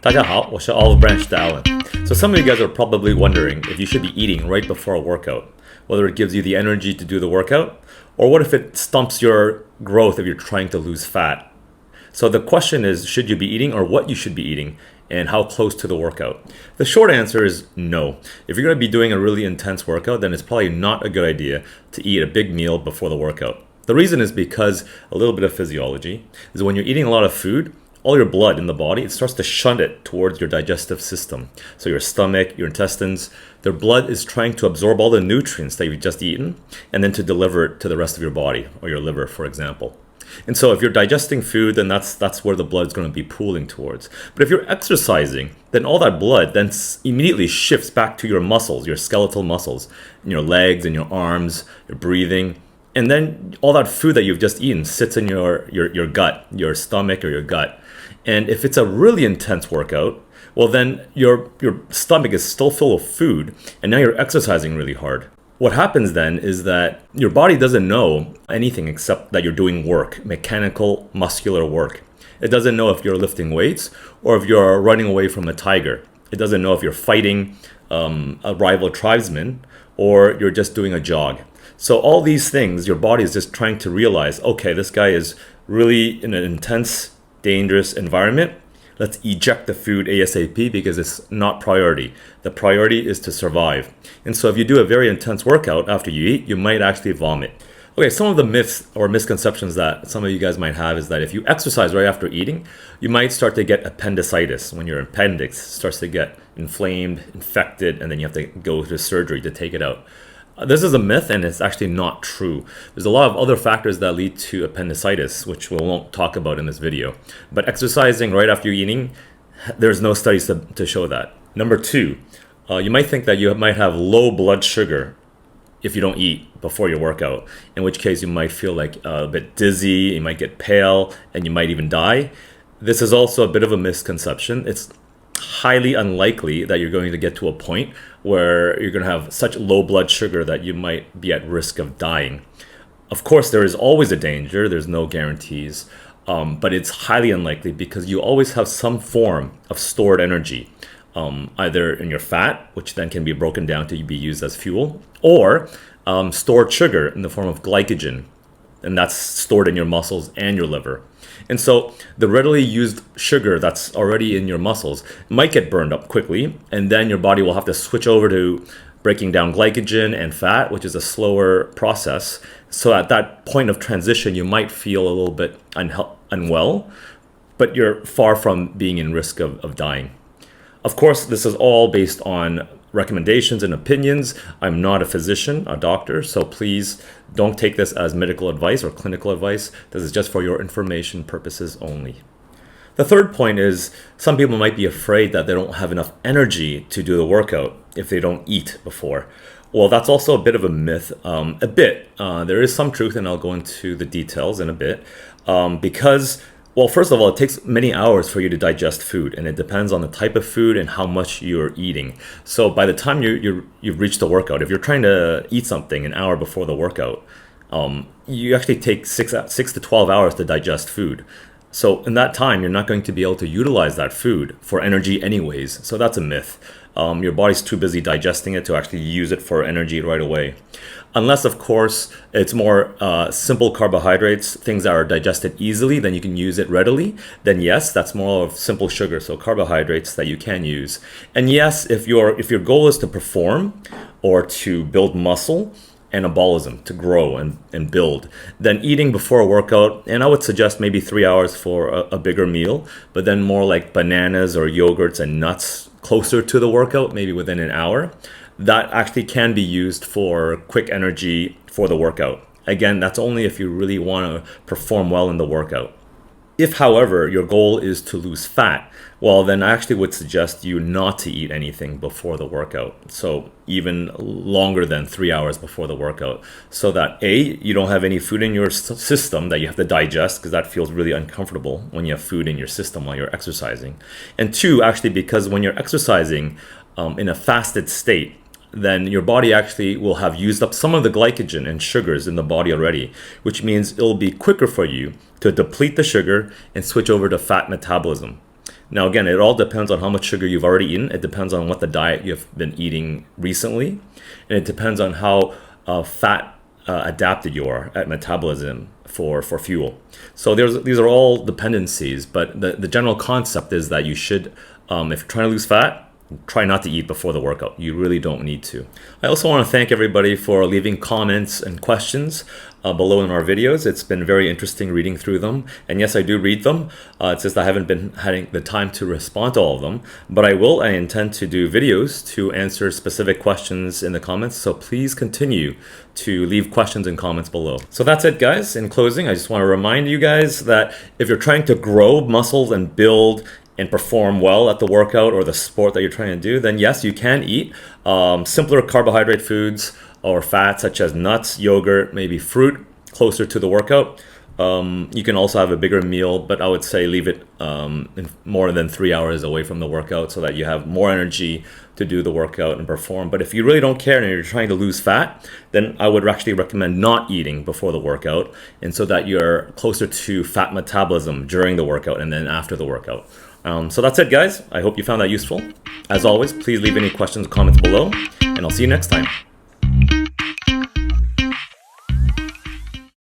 大家好，我是 Olive Branch 的 Alan. So some of you guys are probably wondering if you should be eating right before a workout, whether it gives you the energy to do the workout, or what if it stumps your growth if you're trying to lose fat. So the question is, should you be eating or what you should be eating and how close to the workout? The short answer is no. If you're going to be doing a really intense workout, then it's probably not a good idea to eat a big meal before the workout. The reason is because a little bit of physiology is when you're eating a lot of food, all your blood in the body, it starts to shunt it towards your digestive system. So your stomach, your intestines, their blood is trying to absorb all the nutrients that you've just eaten and then to deliver it to the rest of your body, or your liver, for example. And so if you're digesting food, then that's where the blood is going to be pooling towards. But if you're exercising, then all that blood then immediately shifts back to your muscles, your skeletal muscles, in your legs and your arms, your breathing. And then all that food that you've just eaten sits in your gut, your stomach or your gut. And if it's a really intense workout, well then your stomach is still full of food and now you're exercising really hard. What happens then is that your body doesn't know anything except that you're doing work, mechanical, muscular work. It doesn't know if you're lifting weights or if you're running away from a tiger. It doesn't know if you're fighting a rival tribesman or you're just doing a jog. So all these things, your body is just trying to realize, okay, this guy is really in an intense, dangerous environment. Let's eject the food ASAP because it's not priority. The priority is to survive. And so if you do a very intense workout after you eat, you might actually vomit. Okay, some of the myths or misconceptions that some of you guys might have is that if you exercise right after eating, you might start to get appendicitis when your appendix starts to get inflamed, infected, and then you have to go to surgery to take it out. This is a myth and it's actually not true. There's a lot of other factors that lead to appendicitis, which we won't talk about in this video. But exercising right after you're eating, there's no studies to show that. Number two, you might think that you might have low blood sugar if you don't eat before your workout, in which case you might feel like a bit dizzy, you might get pale, and you might even die. This is also a bit of a misconception. It's highly unlikely that you're going to get to a point where you're going to have such low blood sugar that you might be at risk of dying. Of course, there is always a danger. There's no guarantees, but it's highly unlikely because you always have some form of stored energy, either in your fat, which then can be broken down to be used as fuel, or stored sugar in the form of glycogen, and that's stored in your muscles and your liver. And so the readily used sugar that's already in your muscles might get burned up quickly, and then your body will have to switch over to breaking down glycogen and fat, which is a slower process. So at that point of transition, you might feel a little bit unwell, but you're far from being in risk of dying. Of course, this is all based on recommendations and opinions. I'm not a physician, a doctor, so please don't take this as medical advice or clinical advice. This is just for your information purposes only. The third point is some people might be afraid that they don't have enough energy to do the workout if they don't eat before. Well, that's also a bit of a myth. There is some truth, and I'll go into the details in a bit, because well, first of all, it takes many hours for you to digest food, and it depends on the type of food and how much you're eating. So by the time you've reached the workout, if you're trying to eat something an hour before the workout, you actually take 6 to 12 hours to digest food. So in that time, you're not going to be able to utilize that food for energy anyways. So that's a myth. Your body's too busy digesting it to actually use it for energy right away. Unless, of course, it's more simple carbohydrates, things that are digested easily, then you can use it readily. Then yes, that's more of simple sugar, so carbohydrates that you can use. And yes, if your goal is to perform or to build muscle, anabolism, to grow and build, then eating before a workout, and I would suggest maybe 3 hours for a bigger meal, but then more like bananas or yogurts and nuts closer to the workout, maybe within an hour. That actually can be used for quick energy for the workout. Again, that's only if you really want to perform well in the workout. If, however, your goal is to lose fat, well, then I actually would suggest you not to eat anything before the workout. So even longer than 3 hours before the workout, so that A, you don't have any food in your system that you have to digest, because that feels really uncomfortable when you have food in your system while you're exercising. And two, actually, because when you're exercising in a fasted state, then your body actually will have used up some of the glycogen and sugars in the body already, which means it'll be quicker for you to deplete the sugar and switch over to fat metabolism. Now, again, it all depends on how much sugar you've already eaten. It depends on what the diet you've been eating recently. And it depends on how fat adapted you are at metabolism for fuel. So these are all dependencies, but the general concept is that you should, if you're trying to lose fat, try not to eat before the workout. You really don't need to. I also want to thank everybody for leaving comments and questions below in our videos. It's been very interesting reading through them. And yes, I do read them. It's just I haven't been having the time to respond to all of them. But I intend to do videos to answer specific questions in the comments. So please continue to leave questions and comments below. So that's it, guys. In closing, I just want to remind you guys that if you're trying to grow muscles and build and perform well at the workout or the sport that you're trying to do, then yes, you can eat simpler carbohydrate foods or fats such as nuts, yogurt, maybe fruit closer to the workout. You can also have a bigger meal, but I would say leave it more than 3 hours away from the workout so that you have more energy to do the workout and perform. But if you really don't care and you're trying to lose fat, then I would actually recommend not eating before the workout, and so that you're closer to fat metabolism during the workout and then after the workout. So that's it, guys. I hope you found that useful. As always, please leave any questions or comments below, and I'll see you next time.